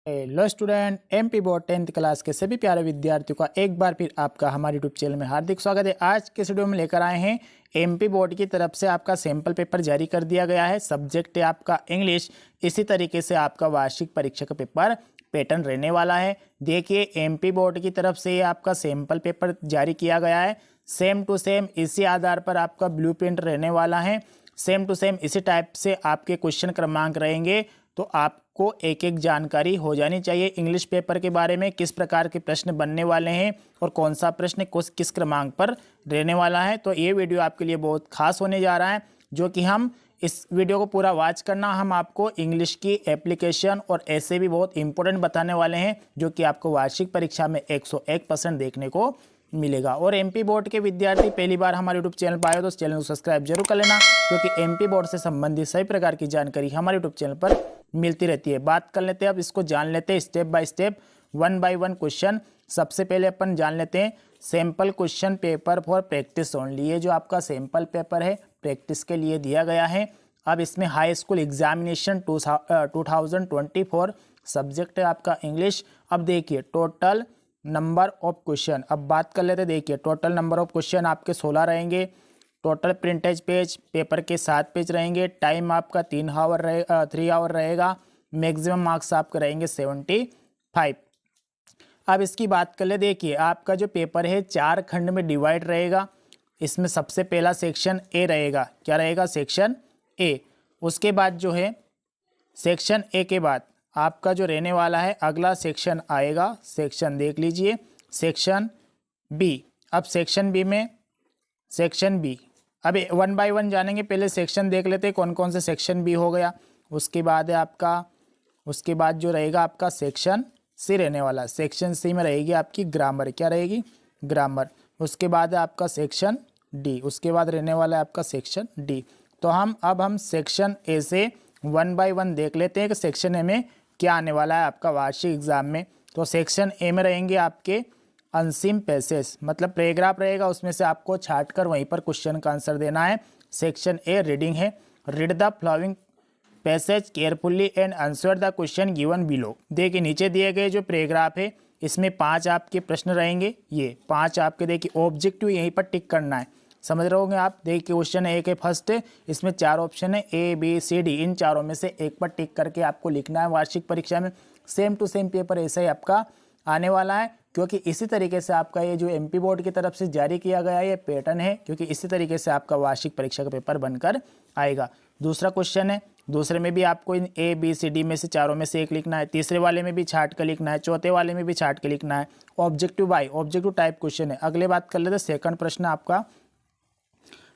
Hello student, MP board 10th class के सभी प्यारे विद्यार्थियों का एक बार फिर आपका हमारे यूट्यूब चैनल में हार्दिक स्वागत है। आज के वीडियो में लेकर आए हैं एमपी बोर्ड की तरफ से आपका सैंपल पेपर जारी कर दिया गया है। सब्जेक्ट है आपका इंग्लिश। इसी तरीके से आपका वार्षिक परीक्षा का पेपर पैटर्न रहने वाला है। देखिए, एमपी बोर्ड की तरफ से आपका सैंपल पेपर जारी किया गया है। सेम टू सेम इसी आधार पर आपका ब्लूप्रिंट रहने वाला है। सेम टू सेम इसी टाइप से आपके क्वेश्चन क्रमांक रहेंगे। तो आपको एक एक जानकारी हो जानी चाहिए इंग्लिश पेपर के बारे में, किस प्रकार के प्रश्न बनने वाले हैं और कौन सा प्रश्न किस क्रमांक पर रहने वाला है। तो ये वीडियो आपके लिए बहुत खास होने जा रहा है, जो कि हम इस वीडियो को पूरा वॉच करना। हम आपको इंग्लिश की एप्लीकेशन और ऐसे भी बहुत इंपॉर्टेंट बताने वाले हैं, जो कि आपको वार्षिक परीक्षा में 101% देखने को मिलेगा। और एमपी बोर्ड के विद्यार्थी पहली बार हमारे यूट्यूब चैनल पर आए तो इस चैनल को सब्सक्राइब जरूर कर लेना, क्योंकि एमपी बोर्ड से संबंधित सभी प्रकार की जानकारी हमारे यूट्यूब चैनल पर मिलती रहती है। बात कर लेते हैं, अब इसको जान लेते हैं step by step, 1 by 1 question. सबसे पहले अपन जान लेते हैं sample question paper for practice only. ये जो आपका सैंपल पेपर है प्रैक्टिस के लिए दिया गया है। अब इसमें हाई स्कूल एग्जामिनेशन 2024 सब्जेक्ट है आपका इंग्लिश। अब देखिए टोटल नंबर ऑफ क्वेश्चन, अब बात कर लेते हैं। देखिए टोटल नंबर ऑफ क्वेश्चन आपके 16 रहेंगे। टोटल प्रिंटेज पेज पेपर के 7 पेज रहेंगे। टाइम आपका 3 आवर रहेगा। मैक्सिमम मार्क्स आपके रहेंगे 75। अब इसकी बात कर ले। देखिए आपका जो पेपर है 4 खंड में डिवाइड रहेगा। इसमें सबसे पहला सेक्शन ए रहेगा। क्या रहेगा? Section A. उसके बाद जो है सेक्शन ए के बाद आपका जो रहने वाला है अगला सेक्शन आएगा, सेक्शन देख लीजिए, सेक्शन बी। अब सेक्शन बी में सेक्शन बी, अब 1 बाय 1 जानेंगे। पहले सेक्शन देख लेते हैं कौन कौन से सेक्शन बी हो गया। उसके बाद है आपका, उसके बाद जो रहेगा आपका सेक्शन सी रहने वाला। सेक्शन सी में रहेगी आपकी ग्रामर। क्या रहेगी? ग्रामर। उसके बाद है आपका सेक्शन डी। उसके बाद रहने वाला है आपका सेक्शन डी। तो हम सेक्शन ए से 1 बाय 1 देख लेते हैं कि सेक्शन ए में क्या आने वाला है आपका वार्षिक एग्जाम में। तो सेक्शन ए में रहेंगे आपके अनसीम पैसेज, मतलब पैराग्राफ रहेगा, उसमें से आपको छाट कर वहीं पर क्वेश्चन का आंसर देना है। सेक्शन ए रीडिंग है। Read the following passage carefully and answer the question given below. देखिए नीचे दिए गए जो पैराग्राफ है इसमें 5 आपके प्रश्न रहेंगे। ये 5 आपके देखिए ऑब्जेक्टिव यहीं पर टिक करना है, समझ रहे होंगे आप। देखिए क्वेश्चन ए के फर्स्ट है, इसमें 4 ऑप्शन है ए बी सी डी। इन चारों में से एक पर टिक करके आपको लिखना है वार्षिक परीक्षा में। सेम टू सेम पेपर ऐसा ही आपका आने वाला है, क्योंकि इसी तरीके से आपका ये जो एमपी बोर्ड की तरफ से जारी किया गया है ये पैटर्न है, क्योंकि इसी तरीके से आपका वार्षिक परीक्षा का पेपर बनकर आएगा। दूसरा क्वेश्चन है, दूसरे में भी आपको इन ए बी सी डी में से चारों में से एक लिखना है। तीसरे वाले में भी छाट कर लिखना है। चौथे वाले में भी छाट कर लिखना है। Objective bye objective type question है। अगले बात कर लेते हैं सेकंड प्रश्न आपका,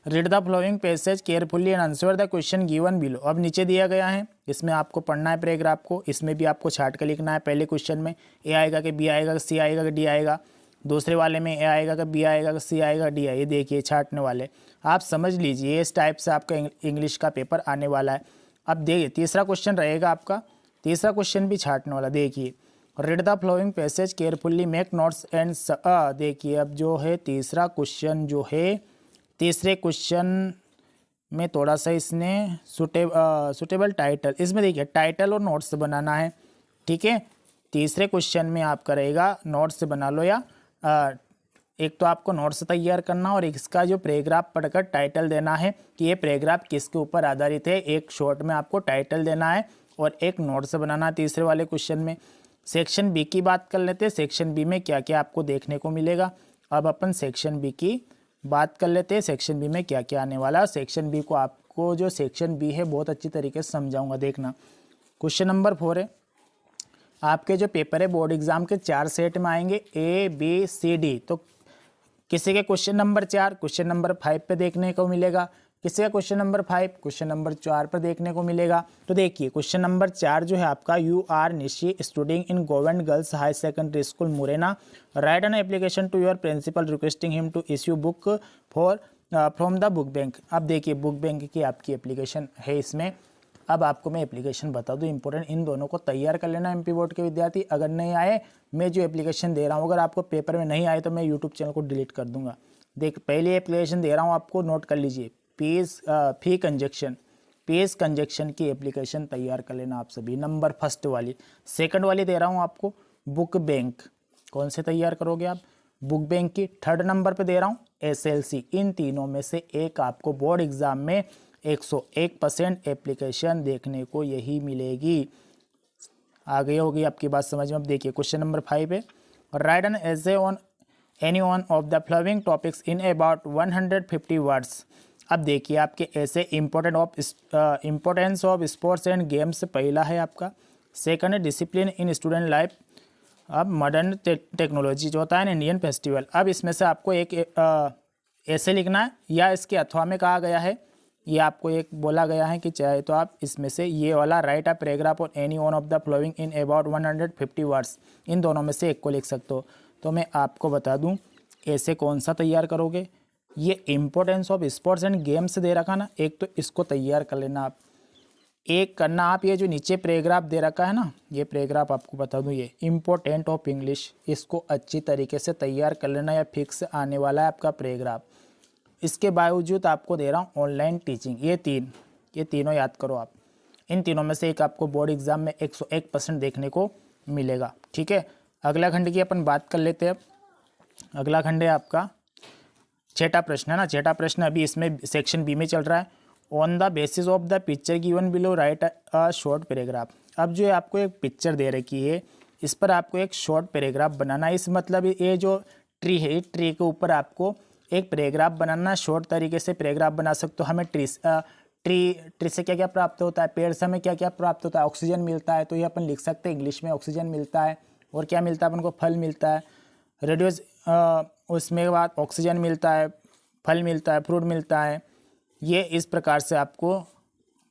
read the flowing passage carefully and answer the question given below. अब नीचे दिया गया है, इसमें आपको पढ़ना है पैराग्राफ को। इसमें भी आपको छाट कर लिखना है। पहले क्वेश्चन में ए आएगा कि बी आएगा कि सी आएगा कि डी आएगा। दूसरे वाले में ए आएगा कि बी आएगा कि सी आएगा डी आएगा। ये देखिए छाटने वाले आप समझ लीजिए, इस टाइप से आपका इंग्लिश का पेपर आने वाला है। अब देखिए तीसरा क्वेश्चन रहेगा आपका, तीसरा क्वेश्चन भी छाटने वाला। देखिए read the flowing passage carefully make notes and देखिए अब जो है तीसरा क्वेश्चन जो है, तीसरे क्वेश्चन में थोड़ा सा इसने सुटेबल टाइटल, इसमें देखिए टाइटल और नोट्स बनाना है। ठीक है, तीसरे क्वेश्चन में आपका रहेगा नोट्स बना लो, या एक तो आपको नोट्स तैयार करना और इसका जो पैराग्राफ पढ़कर टाइटल देना है कि ये पैराग्राफ किसके ऊपर आधारित है। एक शॉर्ट में आपको टाइटल देना है और एक नोट्स बनाना है तीसरे वाले क्वेश्चन में। सेक्शन बी की बात कर लेते हैं, सेक्शन बी में क्या क्या आपको देखने को मिलेगा। अब अपन सेक्शन बी की बात कर लेते हैं, सेक्शन बी में क्या क्या आने वाला है। सेक्शन बी को आपको जो सेक्शन बी है बहुत अच्छी तरीके से समझाऊंगा, देखना। क्वेश्चन नंबर 4 है, आपके जो पेपर है बोर्ड एग्जाम के 4 सेट में आएंगे, ए बी सी डी। तो किसी के क्वेश्चन नंबर 4 क्वेश्चन नंबर 5 पे देखने को मिलेगा, किसी का क्वेश्चन नंबर 5 क्वेश्चन नंबर 4 पर देखने को मिलेगा। तो देखिए क्वेश्चन नंबर 4 जो है आपका, you are Nishi studying in government girls high secondary school Morena, write an application to your principal requesting him to issue book for from the book bank. अब देखिए बुक बैंक की आपकी एप्लीकेशन है इसमें। अब आपको मैं एप्लीकेशन बता दूं, इंपॉर्टेंट, इन दोनों को तैयार कर लेना एमपी बोर्ड के विद्यार्थी। अगर नहीं आए, मैं जो एप्लीकेशन दे रहा हूं, अगर आपको पेपर में नहीं आए तो मैं यूट्यूब चैनल को डिलीट कर दूंगा। देख पहले एप्लीकेशन दे रहा हूं आपको, नोट कर लीजिए। फी कंजक्शन, पेज कंजक्शन की एप्लीकेशन तैयार कर लेना आप सभी। नंबर फर्स्ट वाली, सेकंड वाली दे रहा हूँ आपको बुक बैंक, कौन से तैयार करोगे आप, बुक बैंक की। थर्ड नंबर पे दे रहा हूँ एसएलसी। इन तीनों में से एक आपको बोर्ड एग्जाम में 101% एप्लीकेशन देखने को यही मिलेगी। आ गई होगी आपकी बात समझ में। अब देखिए क्वेश्चन नंबर 5 है, right an essay on any one of the flowing topics in about 150 words. अब देखिए आपके ऐसे importance of sports and games पहला है आपका, सेकंड है डिसिप्लिन इन स्टूडेंट लाइफ, अब मॉडर्न टेक्नोलॉजी जो होता है ना, इंडियन फेस्टिवल। अब इसमें से आपको एक ऐसे लिखना है या इसके अथवा में कहा गया है, ये आपको एक बोला गया है कि चाहे तो आप इसमें से ये वाला write a paragraph on any one of the following in about 150 words, इन दोनों में से एक को लिख सकते हो। तो मैं आपको बता दूं ऐसे कौन सा तैयार करोगे, ये importance of sports and games दे रखा ना, एक तो इसको तैयार कर लेना आप। एक करना आप ये जो नीचे पैराग्राफ दे रखा है ना, ये पैराग्राफ आपको बता दूं ये इम्पोर्टेंट ऑफ इंग्लिश, इसको अच्छी तरीके से तैयार कर लेना, या फिक्स आने वाला है आपका पैराग्राफ। इसके बावजूद आपको दे रहा हूँ ऑनलाइन टीचिंग, ये तीनों याद करो आप। इन तीनों में से एक आपको बोर्ड एग्जाम में 101% देखने को मिलेगा। ठीक है, अगला खंड की अपन बात कर लेते हैं। अगला खंड है आपका छठा प्रश्न है ना, छठा प्रश्न अभी इसमें सेक्शन बी में चल रहा है। On the basis of the picture given below right a short paragraph. अब जो है आपको एक पिक्चर दे रखी है, इस पर आपको एक शॉर्ट पैराग्राफ बनाना है। इस मतलब ये जो ट्री है, ट्री के ऊपर आपको एक पैराग्राफ बनाना, शॉर्ट तरीके से पैराग्राफ बना सकते हो। हमें ट्री से क्या क्या प्राप्त होता है, पेड़ से हमें क्या क्या प्राप्त होता है, ऑक्सीजन मिलता है, तो ये अपन लिख सकते हैं इंग्लिश में, ऑक्सीजन मिलता है। और क्या मिलता है अपन को, फल मिलता है, रेडियोज उसमें बाद ऑक्सीजन मिलता है, फल मिलता है, फ्रूट मिलता है। ये इस प्रकार से आपको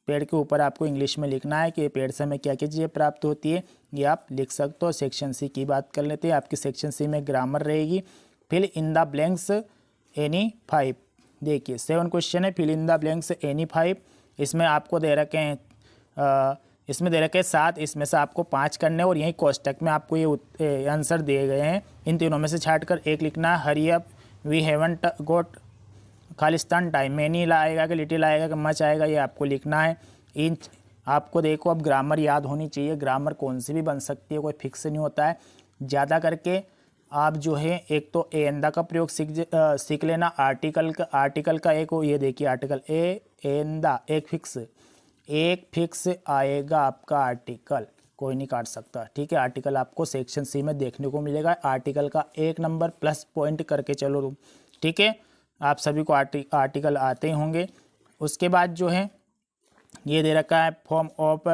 पेड़ के ऊपर आपको इंग्लिश में लिखना है कि पेड़ से हमें क्या क्या चीज़ें प्राप्त होती है, ये आप लिख सकते हो। सेक्शन सी की बात कर लेते हैं। आपकी सेक्शन सी में ग्रामर रहेगी, fill in the blanks any 5। देखिए 7 क्वेश्चन है, fill in the blanks any 5। इसमें आपको दे रखे हैं इसमें दे रखे हैं 7, इसमें से आपको 5 करने, और यही कोष्टक में आपको ये आंसर दिए गए हैं। इन तीनों में से छाट कर एक लिखना है। Hurry up, we haven't got Khalistan time, many आएगा कि लिटिल आएगा कि मच आएगा, ये आपको लिखना है। इन आपको देखो अब ग्रामर याद होनी चाहिए। ग्रामर कौन सी भी बन सकती है, कोई फिक्स नहीं होता है। ज़्यादा करके आप जो है एक तो एंदा का प्रयोग सीख लेना। आर्टिकल का एक ये देखिए, आर्टिकल एंदा एक फिक्स आएगा आपका आर्टिकल, कोई नहीं काट सकता। ठीक है, आर्टिकल आपको सेक्शन सी में देखने को मिलेगा। आर्टिकल का 1 नंबर प्लस पॉइंट करके चलो तुम। ठीक है, आप सभी को आर्टिकल आते ही होंगे। उसके बाद जो है ये दे रखा है फॉर्म ऑफ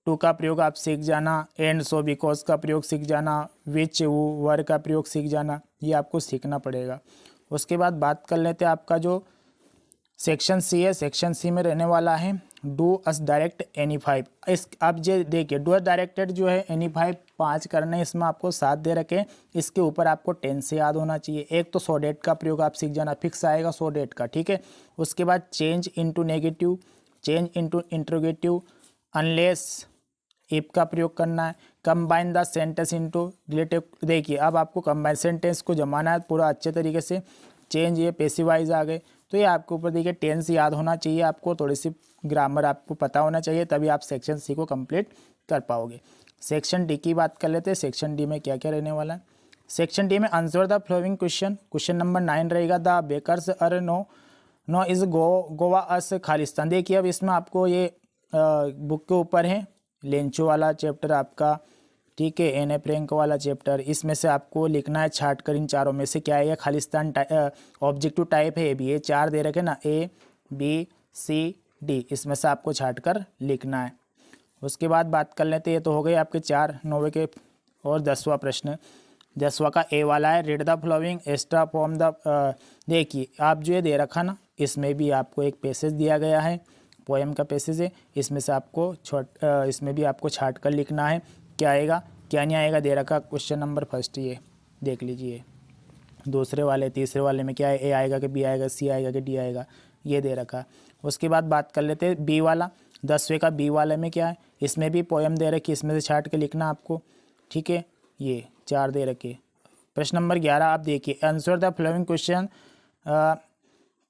टू का प्रयोग आप सीख जाना, एंड सो बिकॉज का प्रयोग सीख जाना, विच वर का प्रयोग सीख जाना, ये आपको सीखना पड़ेगा। उसके बाद बात कर लेते हैं आपका जो सेक्शन सी है। सेक्शन सी में रहने वाला है डू अस डायरेक्ट एनी 5। इस आप जो देखिए डू अस डायरेक्टेड जो है एनी 5 करने हैं, इसमें आपको 7 दे रखे। इसके ऊपर आपको टेंस से याद होना चाहिए। एक तो सो डेट का प्रयोग आप सीख जाना, फिक्स आएगा सो डेट का। ठीक है, उसके बाद change into negative, change into interrogative, unless if का प्रयोग करना है। Combine the sentence into relative, देखिए अब आपको कंबाइन सेंटेंस को जमाना है पूरा अच्छे तरीके से। चेंज ये पैसिवाइज आ गए, तो ये आपके ऊपर देखिए टेंस याद होना चाहिए आपको, थोड़ी सी ग्रामर आपको पता होना चाहिए, तभी आप सेक्शन सी को कंप्लीट कर पाओगे। सेक्शन डी की बात कर लेते हैं। सेक्शन डी में क्या क्या रहने वाला है। सेक्शन डी में answer the following question number 9 रहेगा। The bakers are no is Goa us Khalistan. देखिए अब इसमें आपको ये बुक के ऊपर है लेंचो वाला चैप्टर आपका। ठीक है, एन ए प्रेंक वाला चैप्टर। इसमें से आपको लिखना है छाट कर इन चारों में से क्या है। खालिस्तान ऑब्जेक्टिव टाइप है, भी ये 4 दे रखे ना, ए बी सी डी, इसमें से आपको छाट कर लिखना है। उसके बाद बात कर लेते हैं, ये तो हो गए आपके 4 9वें के। और 10वां प्रश्न, 10वां का ए वाला है, read the flowing extra from the. देखिए आप जो ये दे रखा ना, इसमें भी आपको एक पैसेज दिया गया है, पोएम का पैसेज है। इसमें से आपको इसमें भी आपको छाट कर लिखना है क्या आएगा क्या नहीं आएगा। दे रखा क्वेश्चन नंबर फर्स्ट, ये देख लीजिए। दूसरे वाले तीसरे वाले में क्या है, ए आएगा कि बी आएगा, सी आएगा कि डी आएगा, ये दे रखा। उसके बाद बात कर लेते हैं बी वाला। 10वें का बी वाले में क्या है, इसमें भी पोएम दे रखी, इसमें से छाट के लिखना आपको। ठीक है, ये 4 दे रखे। प्रश्न नंबर 11 आप देखिए, answer the following question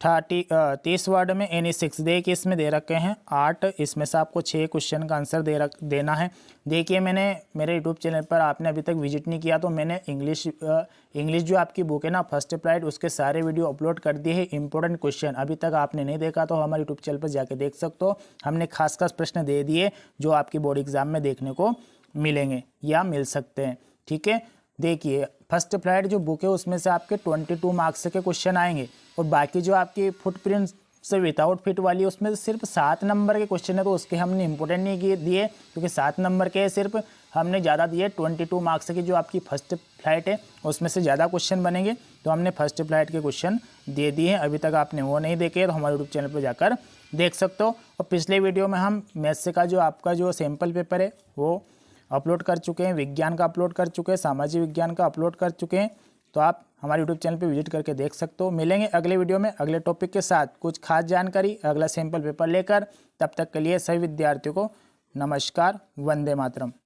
30 word में एनी 6 देखिए इसमें दे रखे हैं 8, इसमें से आपको 6 क्वेश्चन का आंसर देना है। देखिए मैंने मेरे यूट्यूब चैनल पर आपने अभी तक विजिट नहीं किया तो मैंने इंग्लिश जो आपकी बुक है ना फर्स्ट अप्लाइड, उसके सारे वीडियो अपलोड कर दिए हैं। इंपॉर्टेंट क्वेश्चन अभी तक आपने नहीं देखा तो हमारे यूट्यूब चैनल पर जाके देख सकते हो। हमने खास प्रश्न दे दिए जो आपकी बोर्ड एग्जाम में देखने को मिलेंगे या मिल सकते हैं। ठीक है, देखिए फर्स्ट अप्लाइड जो बुक है उसमें से आपके 22 मार्क्स के क्वेश्चन आएंगे और बाकी जो आपकी फुटप्रिंट से विदाउट फिट वाली उसमें से सिर्फ 7 नंबर के क्वेश्चन है, तो उसके हमने इंपॉर्टेंट नहीं दिए क्योंकि 7 नंबर के सिर्फ हमने ज़्यादा दिए। 22 मार्क्स की जो आपकी फर्स्ट फ्लाइट है उसमें से ज़्यादा क्वेश्चन बनेंगे, तो हमने फर्स्ट फ्लाइट के क्वेश्चन दे दिए हैं। अभी तक आपने वो नहीं देखे तो हमारे यूट्यूब चैनल पर जाकर देख सकते हो। और पिछले वीडियो में हम मैथ्स का जो आपका जो सैम्पल पेपर है वो अपलोड कर चुके हैं, विज्ञान का अपलोड कर चुके हैं, सामाजिक विज्ञान का अपलोड कर चुके हैं, तो आप हमारे यूट्यूब चैनल पे विजिट करके देख सकते हो। मिलेंगे अगले वीडियो में अगले टॉपिक के साथ कुछ खास जानकारी अगला सैंपल पेपर लेकर। तब तक के लिए सभी विद्यार्थियों को नमस्कार, वंदे मातरम।